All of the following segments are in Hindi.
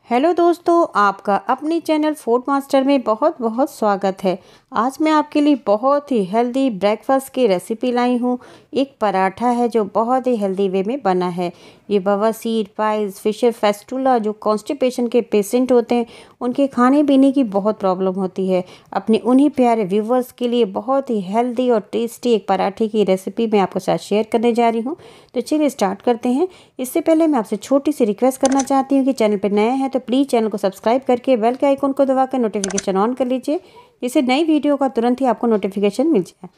हेलो दोस्तों, आपका अपनी चैनल फूड मास्टर में बहुत बहुत स्वागत है। आज मैं आपके लिए बहुत ही हेल्दी ब्रेकफास्ट की रेसिपी लाई हूँ। एक पराठा है जो बहुत ही हेल्दी वे में बना है। ये बवासीर, पाइल्स, फिशर फेस्टुला जो कॉन्स्टिपेशन के पेशेंट होते हैं उनके खाने पीने की बहुत प्रॉब्लम होती है। अपने उन्हीं प्यारे व्यूवर्स के लिए बहुत ही हेल्दी और टेस्टी एक पराठे की रेसिपी मैं आपके साथ शेयर करने जा रही हूँ। तो चलिए स्टार्ट करते हैं। इससे पहले मैं आपसे छोटी सी रिक्वेस्ट करना चाहती हूँ कि चैनल पर नए हैं तो प्लीज़ चैनल को सब्सक्राइब करके बेल के आइकन को दबाकर नोटिफिकेशन ऑन कर लीजिए, जिससे नई वीडियो का तुरंत ही आपको नोटिफिकेशन मिल जाए।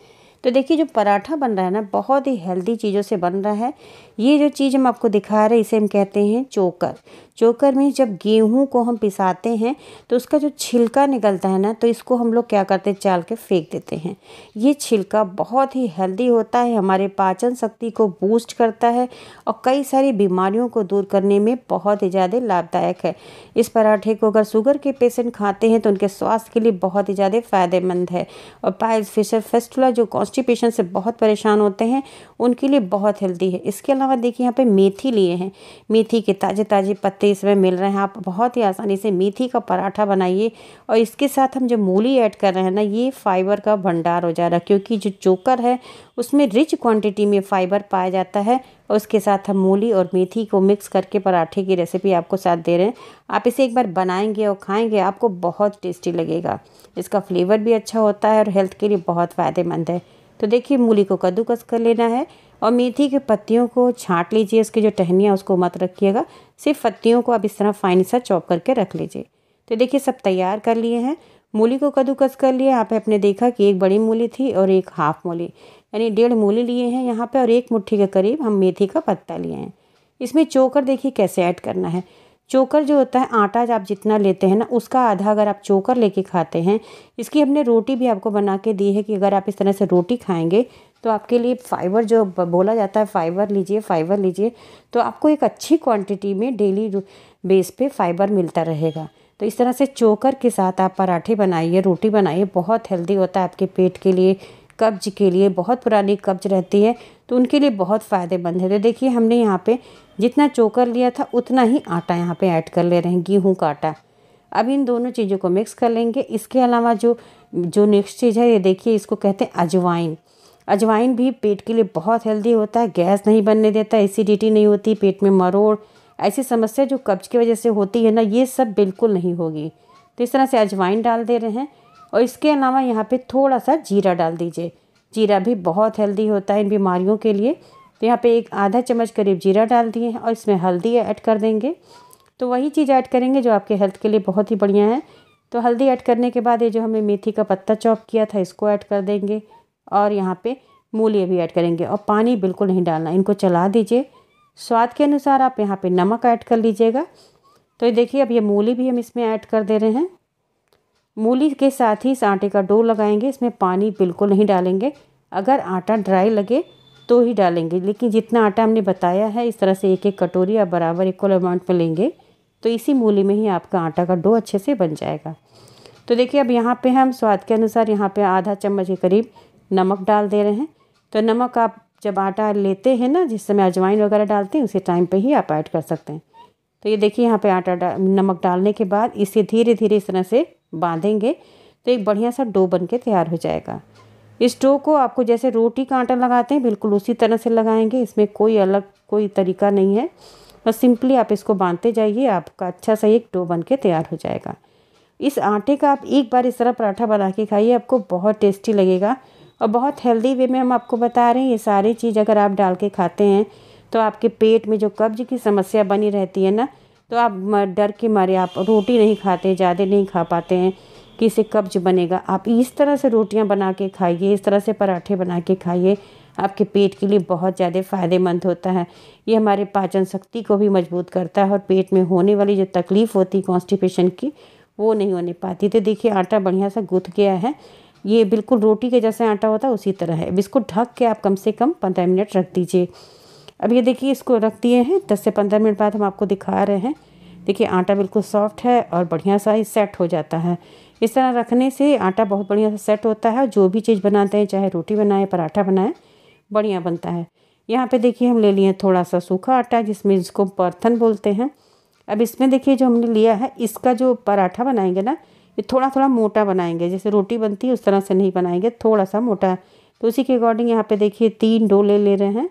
तो देखिए, जो पराठा बन रहा है ना, बहुत ही हेल्दी चीज़ों से बन रहा है। ये जो चीज़ हम आपको दिखा रहे हैं इसे हम कहते हैं चोकर। चोकर में जब गेहूं को हम पिसाते हैं तो उसका जो छिलका निकलता है ना, तो इसको हम लोग क्या करते हैं, चाल के फेंक देते हैं। ये छिलका बहुत ही हेल्दी होता है, हमारे पाचन शक्ति को बूस्ट करता है और कई सारी बीमारियों को दूर करने में बहुत ही ज़्यादा लाभदायक है। इस पराठे को अगर शुगर के पेशेंट खाते हैं तो उनके स्वास्थ्य के लिए बहुत ही ज़्यादा फायदेमंद है। और पाइल्स, फिशर फेस्टुला जो कॉन्स्टिपेशन से बहुत परेशान होते हैं उनके लिए बहुत हेल्दी है। इसके अलावा देखिए, यहाँ पे मेथी लिए हैं। मेथी के ताज़े ताज़े पत्ते इसमें मिल रहे हैं। आप बहुत ही आसानी से मेथी का पराठा बनाइए। और इसके साथ हम जो मूली ऐड कर रहे हैं ना, ये फाइबर का भंडार हो जा रहा है, क्योंकि जो चोकर है उसमें रिच क्वांटिटी में फाइबर पाया जाता है। और उसके साथ हम मूली और मेथी को मिक्स करके पराठे की रेसिपी आपको साथ दे रहे हैं। आप इसे एक बार बनाएंगे और खाएंगे, आपको बहुत टेस्टी लगेगा। इसका फ्लेवर भी अच्छा होता है और हेल्थ के लिए बहुत फ़ायदेमंद है। तो देखिए, मूली को कद्दूकस कर लेना है और मेथी के पत्तियों को छांट लीजिए। इसकी जो टहनियाँ उसको मत रखिएगा, सिर्फ पत्तियों को आप इस तरह फाइन सा चॉप करके रख लीजिए। तो देखिए, सब तैयार कर लिए हैं। मूली को कद्दूकस कर लिया। यहाँ पे आपने देखा कि एक बड़ी मूली थी और एक हाफ मूली, यानी 1.5 मूली लिए हैं यहाँ पे, और 1 मुट्ठी के करीब हम मेथी का पत्ता लिए हैं। इसमें चोकर देखिए कैसे ऐड करना है। चोकर जो होता है, आटा आप जितना लेते हैं ना उसका आधा अगर आप चोकर लेके खाते हैं। इसकी हमने रोटी भी आपको बना के दी है कि अगर आप इस तरह से रोटी खाएंगे तो आपके लिए फाइबर जो बोला जाता है, फाइबर लीजिए, तो आपको एक अच्छी क्वांटिटी में डेली बेस पे फाइबर मिलता रहेगा। तो इस तरह से चोकर के साथ आप पराठे बनाइए, रोटी बनाइए, बहुत हेल्दी होता है आपके पेट के लिए, कब्ज के लिए। बहुत पुरानी कब्ज रहती है तो उनके लिए बहुत फ़ायदेमंद है। तो देखिए, हमने यहाँ पे जितना चोकर लिया था उतना ही आटा यहाँ पे ऐड कर ले रहे हैं, गेहूं का आटा। अब इन दोनों चीज़ों को मिक्स कर लेंगे। इसके अलावा जो जो नेक्स्ट चीज़ है, ये देखिए, इसको कहते हैं अजवाइन। अजवाइन भी पेट के लिए बहुत हेल्दी होता है, गैस नहीं बनने देता, एसिडिटी नहीं होती, पेट में मरोड़ ऐसी समस्या जो कब्ज की वजह से होती है ना, ये सब बिल्कुल नहीं होगी। तो इस तरह से अजवाइन डाल दे रहे हैं। और इसके अलावा यहाँ पे थोड़ा सा जीरा डाल दीजिए। जीरा भी बहुत हेल्दी होता है इन बीमारियों के लिए। तो यहाँ पे एक आधा चम्मच करीब जीरा डाल दिए हैं और इसमें हल्दी ऐड कर देंगे। तो वही चीज़ ऐड करेंगे जो आपके हेल्थ के लिए बहुत ही बढ़िया है। तो हल्दी ऐड करने के बाद ये जो हमने मेथी का पत्ता चॉप किया था इसको ऐड कर देंगे और यहाँ पे मूली भी ऐड करेंगे। और पानी बिल्कुल नहीं डालना, इनको चला दीजिए। स्वाद के अनुसार आप यहाँ पे नमक ऐड कर लीजिएगा। तो ये देखिए, अब ये मूली भी हम इसमें ऐड कर दे रहे हैं। मूली के साथ ही इस आटे का डो लगाएंगे। इसमें पानी बिल्कुल नहीं डालेंगे, अगर आटा ड्राई लगे तो ही डालेंगे, लेकिन जितना आटा हमने बताया है इस तरह से 1-1 कटोरी आप बराबर इक्वल अमाउंट में लेंगे तो इसी मूली में ही आपका आटा का डो अच्छे से बन जाएगा। तो देखिए, अब यहाँ पे हम स्वाद के अनुसार यहाँ पे आधा चम्मच के करीब नमक डाल दे रहे हैं। तो नमक आप जब आटा लेते हैं ना, जिस समय अजवाइन वगैरह डालते हैं उसी टाइम पे ही आप ऐड कर सकते हैं। तो ये देखिए, यहाँ पे नमक डालने के बाद इसे धीरे धीरे इस तरह से बांधेंगे तो एक बढ़िया सा डो बन के तैयार हो जाएगा। इस डो को आपको जैसे रोटी का आटा लगाते हैं बिल्कुल उसी तरह से लगाएंगे, इसमें कोई तरीका नहीं है। बस सिंपली आप इसको बांधते जाइए, आपका अच्छा सा एक डो बन के तैयार हो जाएगा। इस आटे का आप एक बार इस तरह पराठा बना के खाइए, आपको बहुत टेस्टी लगेगा और बहुत हेल्दी वे में हम आपको बता रहे हैं। ये सारी चीज़ अगर आप डाल के खाते हैं तो आपके पेट में जो कब्ज की समस्या बनी रहती है ना, तो आप डर के मारे आप रोटी नहीं खाते, ज़्यादा नहीं खा पाते हैं कि इससे कब्ज बनेगा। आप इस तरह से रोटियां बना के खाइए, इस तरह से पराठे बना के खाइए, आपके पेट के लिए बहुत ज़्यादा फ़ायदेमंद होता है। ये हमारे पाचन शक्ति को भी मजबूत करता है और पेट में होने वाली जो तकलीफ़ होती कॉन्स्टिपेशन की वो नहीं होने पाती। तो देखिए, आटा बढ़िया सा गूँथ गया है। ये बिल्कुल रोटी के जैसे आटा होता है उसी तरह है। अब इसको ढक के आप कम से कम 15 मिनट रख दीजिए। अब ये देखिए, इसको रख दिए हैं। 10 से 15 मिनट बाद हम आपको दिखा रहे हैं। देखिए, आटा बिल्कुल सॉफ्ट है और बढ़िया सा ही सेट हो जाता है। इस तरह रखने से आटा बहुत बढ़िया से सेट होता है और जो भी चीज़ बनाते हैं, चाहे रोटी बनाए पराठा बनाए, बढ़िया बनता है। यहाँ पे देखिए, हम ले लिए थोड़ा सा सूखा आटा, जिसमें इसको परथन बोलते हैं। अब इसमें देखिए जो हमने लिया है, इसका जो पराठा बनाएंगे ना, ये थोड़ा थोड़ा मोटा बनाएंगे, जैसे रोटी बनती है उस तरह से नहीं बनाएंगे, थोड़ा सा मोटा। तो उसी के अकॉर्डिंग यहाँ पे देखिए 3 डोले ले रहे हैं।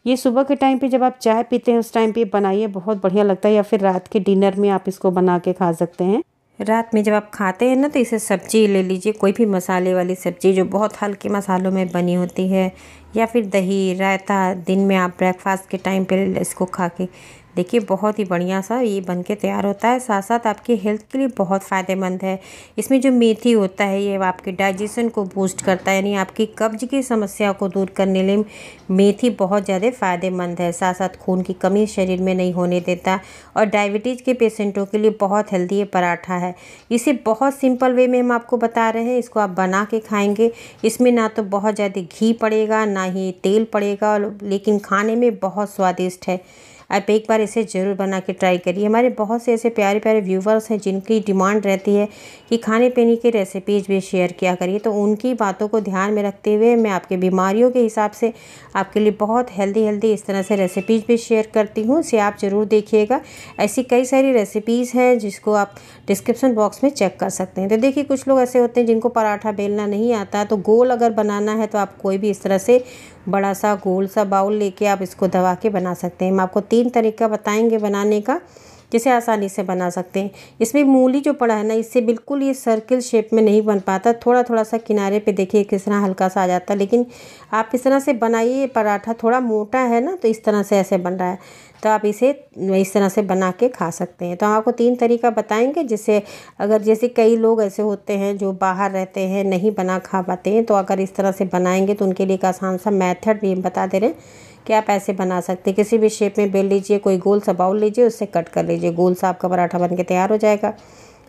ये सुबह के टाइम पे जब आप चाय पीते हैं उस टाइम पे बनाइए, बहुत बढ़िया लगता है, या फिर रात के डिनर में आप इसको बना के खा सकते हैं। रात में जब आप खाते हैं ना तो इसे सब्जी ले लीजिए, कोई भी मसाले वाली सब्जी जो बहुत हल्के मसालों में बनी होती है, या फिर दही रायता। दिन में आप ब्रेकफास्ट के टाइम पे इसको खा के देखिए, बहुत ही बढ़िया सा ये बन के तैयार होता है। साथ साथ आपकी हेल्थ के लिए बहुत फ़ायदेमंद है। इसमें जो मेथी होता है ये आपके डाइजेशन को बूस्ट करता है, यानी आपकी कब्ज की समस्या को दूर करने लिए मेथी बहुत ज़्यादा फ़ायदेमंद है। साथ साथ खून की कमी शरीर में नहीं होने देता, और डायबिटीज़ के पेशेंटों के लिए बहुत हेल्दी ये पराठा है। इसे बहुत सिंपल वे में हम आपको बता रहे हैं, इसको आप बना के खाएंगे। इसमें ना तो बहुत ज़्यादा घी पड़ेगा ना ही तेल पड़ेगा, लेकिन खाने में बहुत स्वादिष्ट है। आप एक बार इसे ज़रूर बना के ट्राई करिए। हमारे बहुत से ऐसे प्यारे प्यारे व्यूवर्स हैं जिनकी डिमांड रहती है कि खाने पीने की रेसिपीज़ भी शेयर किया करिए, तो उनकी बातों को ध्यान में रखते हुए मैं आपके बीमारियों के हिसाब से आपके लिए बहुत हेल्दी इस तरह से रेसिपीज़ भी शेयर करती हूँ। इसे आप ज़रूर देखिएगा। ऐसी कई सारी रेसिपीज़ हैं जिसको आप डिस्क्रिप्शन बॉक्स में चेक कर सकते हैं। तो देखिए, कुछ लोग ऐसे होते हैं जिनको पराठा बेलना नहीं आता, तो गोल अगर बनाना है तो आप कोई भी इस तरह से बड़ा सा गोल सा बाउल लेके आप इसको दबा के बना सकते हैं। हम आपको 3 तरीका बताएंगे बनाने का, जिसे आसानी से बना सकते हैं। इसमें मूली जो पड़ा है ना, इससे बिल्कुल ये सर्किल शेप में नहीं बन पाता, थोड़ा थोड़ा सा किनारे पे देखिए किस तरह हल्का सा आ जाता है। लेकिन आप इस तरह से बनाइए, पराठा थोड़ा मोटा है ना तो इस तरह से ऐसे बन रहा है, तो आप इसे इस तरह से बना के खा सकते हैं। तो हम आपको 3 तरीका बताएंगे, जिससे अगर जैसे कई लोग ऐसे होते हैं जो बाहर रहते हैं, नहीं बना खा पाते हैं, तो अगर इस तरह से बनाएंगे तो उनके लिए एक आसान सा मेथड भी हम बता दे रहे हैं कि आप ऐसे बना सकते हैं। किसी भी शेप में बेल लीजिए, कोई गोल सा बाउल लीजिए, उससे कट कर लीजिए, गोल सा आपका पराठा बन के तैयार हो जाएगा।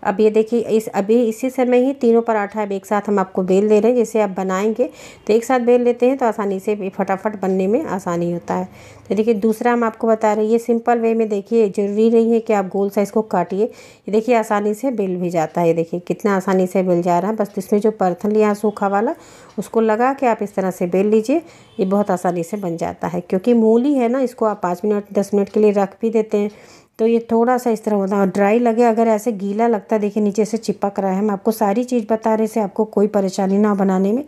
अब ये देखिए, अभी इसी समय ही तीनों पराठा अब एक साथ हम आपको बेल दे रहे हैं। जैसे आप बनाएंगे तो एक साथ बेल लेते हैं तो आसानी से फटाफट बनने में आसानी होता है। तो देखिए, दूसरा हम आपको बता रहे हैं, ये सिंपल वे में देखिए, ज़रूरी नहीं है कि आप गोल सा इसको काटिए। ये देखिए आसानी से बेल भी जाता है। ये देखिए कितना आसानी से बेल जा रहा है। बस इसमें जो परथन लिया सूखा वाला, उसको लगा के आप इस तरह से बेल लीजिए, ये बहुत आसानी से बन जाता है। क्योंकि मूली है ना, इसको आप 5 मिनट 10 मिनट के लिए रख भी देते हैं तो ये थोड़ा सा इस तरह होता है। और ड्राई लगे, अगर ऐसे गीला लगता है, देखिए नीचे से चिपक रहा है। हम आपको सारी चीज़ बता रहे से आपको कोई परेशानी ना बनाने में।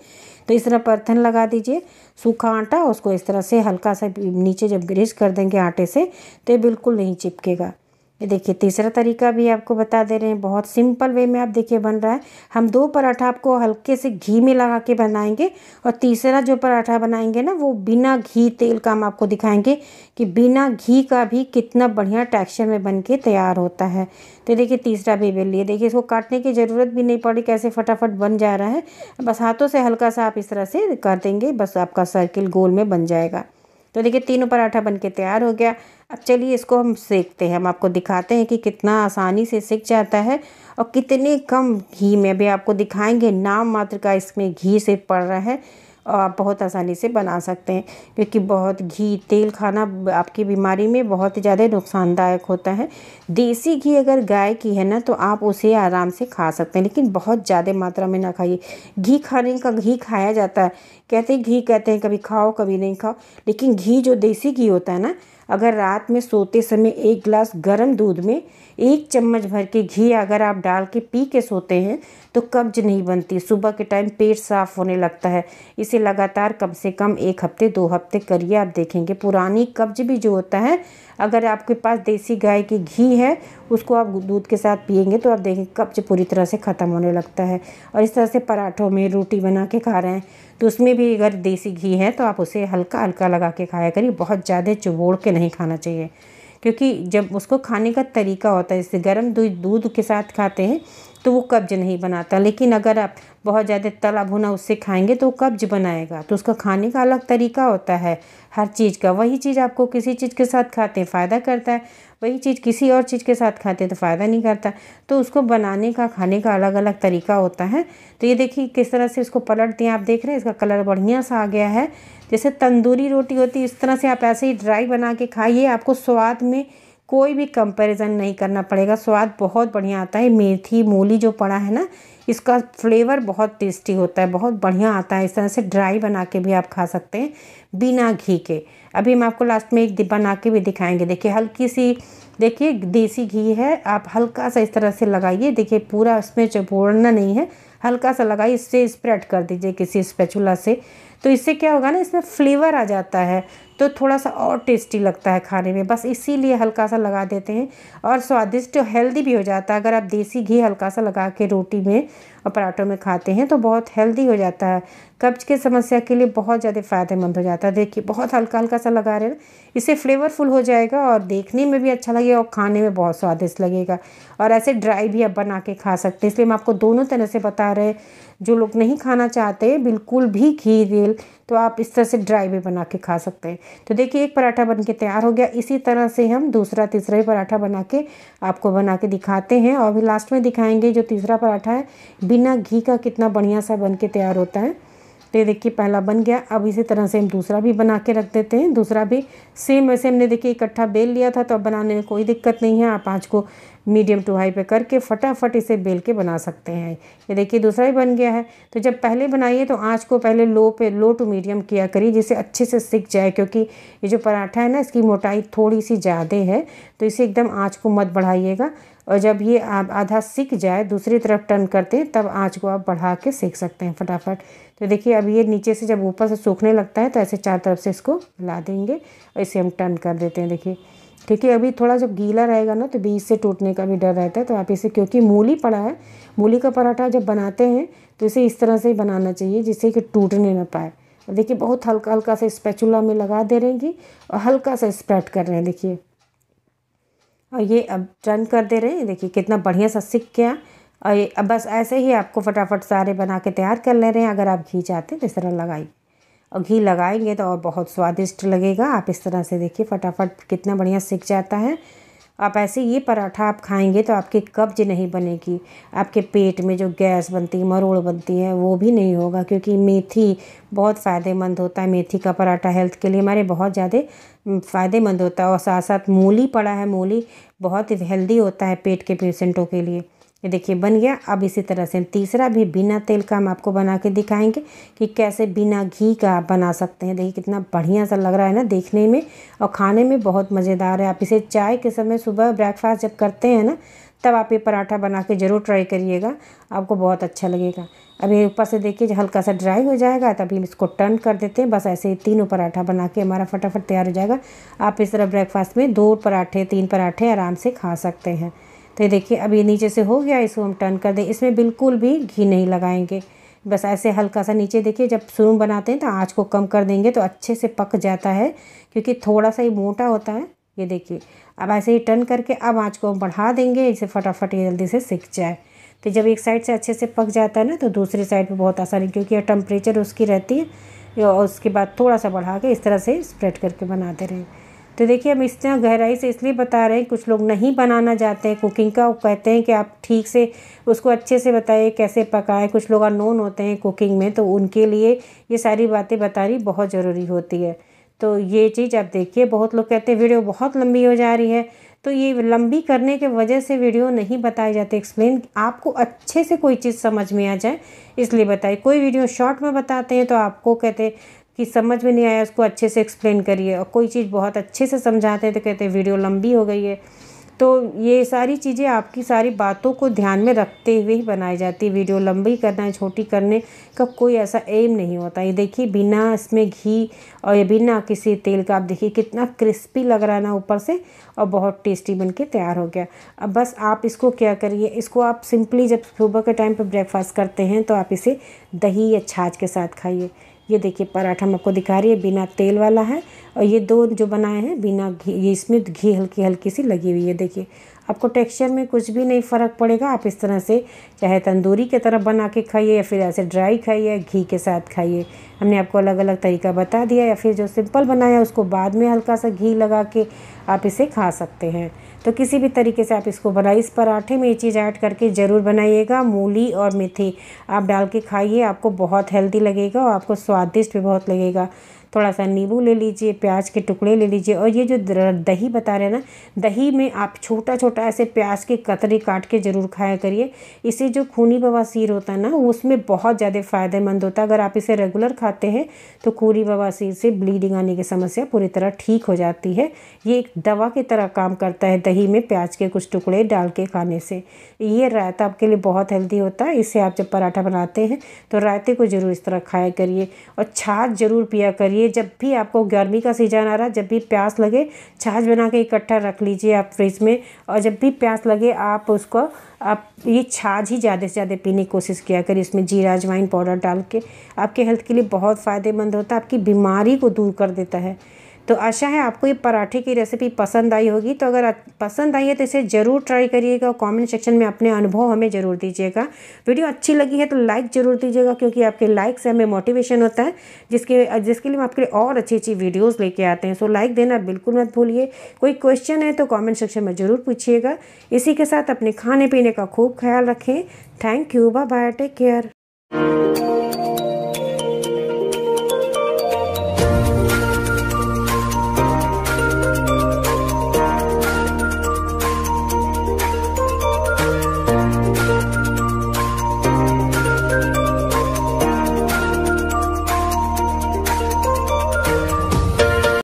तो इस तरह परथन लगा दीजिए, सूखा आटा, उसको इस तरह से हल्का सा नीचे जब ग्रीस कर देंगे आटे से तो ये बिल्कुल नहीं चिपकेगा। ये देखिए, तीसरा तरीका भी आपको बता दे रहे हैं, बहुत सिंपल वे में आप देखिए बन रहा है। हम 2 पराठा आपको हल्के से घी में लगा के बनाएंगे, और तीसरा जो पराठा बनाएंगे ना, वो बिना घी तेल का हम आपको दिखाएंगे कि बिना घी का भी कितना बढ़िया टेक्सचर में बन के तैयार होता है। तो देखिए, तीसरा भी बेल लिए, देखिए इसको काटने की ज़रूरत भी नहीं पड़ी, कैसे फटाफट बन जा रहा है। बस हाथों से हल्का सा आप इस तरह से कर देंगे, बस आपका सर्किल गोल में बन जाएगा। तो देखिए, तीनों पराठा बन के तैयार हो गया। अब चलिए इसको हम सेकते हैं। हम आपको दिखाते हैं कि कितना आसानी से सिक जाता है, और कितने कम घी में भी आपको दिखाएंगे। नाम मात्र का इसमें घी से पड़ रहा है, और आप बहुत आसानी से बना सकते हैं। क्योंकि बहुत घी तेल खाना आपकी बीमारी में बहुत ज़्यादा नुकसानदायक होता है। देसी घी अगर गाय की है ना, तो आप उसे आराम से खा सकते हैं, लेकिन बहुत ज़्यादा मात्रा में ना खाइए। घी खाया जाता है, कहते हैं कभी खाओ कभी नहीं खाओ, लेकिन घी जो देसी घी होता है ना, अगर रात में सोते समय 1 गिलास गर्म दूध में 1 चम्मच भर के घी अगर आप डाल के पी के सोते हैं तो कब्ज नहीं बनती। सुबह के टाइम पेट साफ होने लगता है। इसे लगातार कम से कम 1 हफ्ते 2 हफ्ते करिए, आप देखेंगे पुरानी कब्ज भी जो होता है, अगर आपके पास देसी गाय की घी है, उसको आप दूध के साथ पिएंगे तो आप देखेंगे कब्ज पूरी तरह से ख़त्म होने लगता है। और इस तरह से पराठों में रोटी बना के खा रहे हैं तो उसमें भी अगर देसी घी है तो आप उसे हल्का हल्का लगा के खाया करिए, बहुत ज़्यादा चुबोड़ के नहीं खाना चाहिए। क्योंकि जब उसको खाने का तरीका होता है, जैसे गर्म दूध के साथ खाते हैं तो वो कब्ज नहीं बनाता, लेकिन अगर आप बहुत ज़्यादा तला भुना उससे खाएंगे तो कब्ज बनाएगा। तो उसका खाने का अलग तरीका होता है हर चीज़ का। वही चीज़ आपको किसी चीज़ के साथ खाते हैं फ़ायदा करता है, वही चीज़ किसी और चीज़ के साथ खाते हैं तो फ़ायदा नहीं करता। तो उसको बनाने का खाने का अलग अलग तरीका होता है। तो ये देखिए किस तरह से उसको पलट दिया, आप देख रहे हैं इसका कलर बढ़िया सा आ गया है, जैसे तंदूरी रोटी होती है इस तरह से आप ऐसे ही ड्राई बना के खाइए, आपको स्वाद में कोई भी कंपैरिजन नहीं करना पड़ेगा, स्वाद बहुत बढ़िया आता है। मेथी मूली जो पड़ा है ना, इसका फ्लेवर बहुत टेस्टी होता है, बहुत बढ़िया आता है। इस तरह से ड्राई बना के भी आप खा सकते हैं बिना घी के। अभी हम आपको लास्ट में एक बना के भी दिखाएंगे। देखिए हल्की सी, देखिए देसी घी है, आप हल्का सा इस तरह से लगाइए। देखिए पूरा इसमें चपोड़ना नहीं है, हल्का सा लगाइए, इससे स्प्रेड कर दीजिए किसी स्पैचुला से। तो इससे क्या होगा ना, इसमें फ्लेवर आ जाता है, तो थोड़ा सा और टेस्टी लगता है खाने में। बस इसीलिए हल्का सा लगा देते हैं, और स्वादिष्ट हेल्दी भी हो जाता है। अगर आप देसी घी हल्का सा लगा के रोटी में और पराठों में खाते हैं तो बहुत हेल्दी हो जाता है। कब्ज की समस्या के लिए बहुत ज़्यादा फ़ायदेमंद हो जाता है। देखिए बहुत हल्का हल्का सा लगा रहे हैं, इससे फ्लेवरफुल हो जाएगा और देखने में भी अच्छा लगेगा और खाने में बहुत स्वादिष्ट लगेगा। और ऐसे ड्राई भी आप बना के खा सकते हैं, इसलिए हम आपको दोनों तरह से बता रहे हैं। जो लोग नहीं खाना चाहते बिल्कुल भी घी तेल, तो आप इस तरह से ड्राई भी बना के खा सकते हैं। तो देखिए एक पराठा बन के तैयार हो गया। इसी तरह से हम दूसरा तीसरा ही पराठा बना के आपको बना के दिखाते हैं, और भी लास्ट में दिखाएंगे जो तीसरा पराठा है बिना घी का कितना बढ़िया सा बन के तैयार होता है। तो ये देखिए पहला बन गया। अब इसी तरह से हम दूसरा भी बना के रख देते हैं। दूसरा भी सेम वैसे हमने देखिए इकट्ठा बेल लिया था, तो अब बनाने में कोई दिक्कत नहीं है। आप आँच को मीडियम टू हाई पे करके फटाफट इसे बेल के बना सकते हैं। ये देखिए दूसरा ही बन गया है। तो जब पहले बनाइए तो आँच को पहले लो टू मीडियम किया करिए, जिससे अच्छे से सिक जाए, क्योंकि ये जो पराठा है ना इसकी मोटाई थोड़ी सी ज़्यादा है, तो इसे एकदम आँच को मत बढ़ाइएगा। और जब ये आधा सिक जाए दूसरी तरफ टर्न करते हैं, तब आँच को आप बढ़ा के सेक सकते हैं फटाफट। तो देखिए अब ये नीचे से जब ऊपर से सूखने लगता है तो ऐसे चार तरफ से इसको हिला देंगे और इसे हम टर्न कर देते हैं। देखिए क्योंकि अभी थोड़ा जब गीला रहेगा ना तो बीच से टूटने का भी डर रहता है, तो आप इसे, क्योंकि मूली पड़ा है, मूली का पराठा जब बनाते हैं तो इसे इस तरह से ही बनाना चाहिए जिससे कि टूटने ना पाए। और देखिए बहुत हल्का हल्का सा स्पैचुला में लगा दे रहेंगी और हल्का सा स्प्रेड कर रहे हैं। देखिए और ये अब टर्न कर दे रहे हैं। देखिए कितना बढ़िया सा सिक गया। और ये अब बस ऐसे ही आपको फटाफट सारे बना के तैयार कर ले रहे हैं। अगर आप घी चाहते हैं तो इस तरह लगाइए, और घी लगाएंगे तो और बहुत स्वादिष्ट लगेगा। आप इस तरह से देखिए फटाफट कितना बढ़िया सिक जाता है। आप ऐसे ये पराठा आप खाएंगे तो आपकी कब्ज नहीं बनेगी, आपके पेट में जो गैस बनती है, मरोड़ बनती है, वो भी नहीं होगा, क्योंकि मेथी बहुत फ़ायदेमंद होता है। मेथी का पराठा हेल्थ के लिए हमारे बहुत ज़्यादा फ़ायदेमंद होता है। और साथ साथ मूली पड़ा है, मूली बहुत हेल्दी होता है पेट के पेशेंटों के लिए। ये देखिए बन गया। अब इसी तरह से तीसरा भी बिना तेल का हम आपको बना के दिखाएंगे कि कैसे बिना घी का आप बना सकते हैं। देखिए कितना बढ़िया सा लग रहा है ना देखने में, और खाने में बहुत मज़ेदार है। आप इसे चाय के समय सुबह ब्रेकफास्ट जब करते हैं ना, तब आप ये पराठा बना के ज़रूर ट्राई करिएगा, आपको बहुत अच्छा लगेगा। अब ये ऊपर से देखिए जब हल्का सा ड्राई हो जाएगा तभी हम इसको टर्न कर देते हैं। बस ऐसे ही तीनों पराठा बना के हमारा फटाफट तैयार हो जाएगा। आप इस तरह ब्रेकफास्ट में 2 पराठे 3 पराठे आराम से खा सकते हैं। तो ये देखिए अब ये नीचे से हो गया, इसको हम टर्न कर दें। इसमें बिल्कुल भी घी नहीं लगाएंगे, बस ऐसे हल्का सा नीचे देखिए जब शुरू बनाते हैं तो आँच को कम कर देंगे तो अच्छे से पक जाता है, क्योंकि थोड़ा सा ही मोटा होता है। ये देखिए अब ऐसे ही टर्न करके अब आँच को हम बढ़ा देंगे, इसे फटाफट ये जल्दी से सिक जाए। तो जब एक साइड से अच्छे से पक जाता है ना तो दूसरी साइड पर बहुत आसानी, क्योंकि टेम्परेचर उसकी रहती है, और उसके बाद थोड़ा सा बढ़ा के इस तरह से स्प्रेड करके बनाते रहें। तो देखिए हम इस तरह गहराई से इसलिए बता रहे हैं, कुछ लोग नहीं बनाना चाहते हैं कुकिंग का, वो कहते हैं कि आप ठीक से उसको अच्छे से बताइए कैसे पकाएं। कुछ लोग अननोन होते हैं कुकिंग में, तो उनके लिए ये सारी बातें बतानी बहुत ज़रूरी होती है। तो ये चीज़ आप देखिए, बहुत लोग कहते हैं वीडियो बहुत लंबी हो जा रही है, तो ये लंबी करने के वजह से वीडियो नहीं बताई जाती एक्सप्लेन, आपको अच्छे से कोई चीज़ समझ में आ जाए इसलिए बताइए। कोई वीडियो शॉर्ट में बताते हैं तो आपको कहते हैं कि समझ में नहीं आया, उसको अच्छे से एक्सप्लेन करिए, और कोई चीज़ बहुत अच्छे से समझाते हैं तो कहते हैं वीडियो लंबी हो गई है। तो ये सारी चीज़ें आपकी सारी बातों को ध्यान में रखते हुए ही बनाई जाती है। वीडियो लंबी करना है, छोटी करने का कोई ऐसा एम नहीं होता। ये देखिए बिना इसमें घी और ये बिना किसी तेल का, आप देखिए कितना क्रिस्पी लग रहा है ना ऊपर से, और बहुत टेस्टी बन के तैयार हो गया। अब बस आप इसको क्या करिए, इसको आप सिंपली जब सुबह के टाइम पर ब्रेकफास्ट करते हैं तो आप इसे दही या छाछ के साथ खाइए। ये देखिए पराठा मैं आपको दिखा रही है, बिना तेल वाला है, और ये 2 जो बनाए हैं बिना घी, ये इसमें घी हल्की हल्की सी लगी हुई है। देखिए आपको टेक्सचर में कुछ भी नहीं फ़र्क पड़ेगा। आप इस तरह से चाहे तंदूरी की तरह बना के खाइए, या फिर ऐसे ड्राई खाइए, घी के साथ खाइए। हमने आपको अलग अलग तरीका बता दिया, या फिर जो सिंपल बनाया उसको बाद में हल्का सा घी लगा के आप इसे खा सकते हैं। तो किसी भी तरीके से आप इसको बनाइए। इस पराठे में ये चीज़ ऐड करके ज़रूर बनाइएगा, मूली और मेथी आप डाल के खाइए, आपको बहुत हेल्दी लगेगा और आपको स्वादिष्ट भी बहुत लगेगा। थोड़ा सा नींबू ले लीजिए, प्याज के टुकड़े ले लीजिए, और ये जो दही बता रहे हैं ना, दही में आप छोटा छोटा ऐसे प्याज के कतरे काट के ज़रूर खाया करिए। इससे जो खूनी बवासीर होता है ना, उसमें बहुत ज़्यादा फ़ायदेमंद होता है। अगर आप इसे रेगुलर खाते हैं तो खूनी बवासीर से ब्लीडिंग आने की समस्या पूरी तरह ठीक हो जाती है। ये एक दवा की तरह काम करता है, दही में प्याज के कुछ टुकड़े डाल के खाने से। ये रायता आपके लिए बहुत हेल्दी होता है। इससे आप जब पराठा बनाते हैं तो रायते को ज़रूर इस तरह खाया करिए, और छाछ ज़रूर पिया करिए। जब भी आपको गर्मी का सीजन आ रहा है, जब भी प्यास लगे, छाछ बना के इकट्ठा रख लीजिए आप फ्रिज में, और जब भी प्यास लगे आप ये छाछ ही ज़्यादा से ज़्यादा पीने की कोशिश किया करिए। इसमें जीरा अजवाइन पाउडर डाल के आपके हेल्थ के लिए बहुत फ़ायदेमंद होता है, आपकी बीमारी को दूर कर देता है। तो आशा है आपको ये पराठे की रेसिपी पसंद आई होगी। तो अगर पसंद आई है तो इसे ज़रूर ट्राई करिएगा। कमेंट सेक्शन में अपने अनुभव हमें ज़रूर दीजिएगा। वीडियो अच्छी लगी है तो लाइक ज़रूर दीजिएगा, क्योंकि आपके लाइक से हमें मोटिवेशन होता है, जिसके लिए हम आपके लिए और अच्छी अच्छी वीडियोज़ लेके आते हैं। सो लाइक देना बिल्कुल मत भूलिए। कोई क्वेश्चन है तो कॉमेंट सेक्शन में ज़रूर पूछिएगा। इसी के साथ अपने खाने पीने का खूब ख्याल रखें। Thank you, bye bye, take care.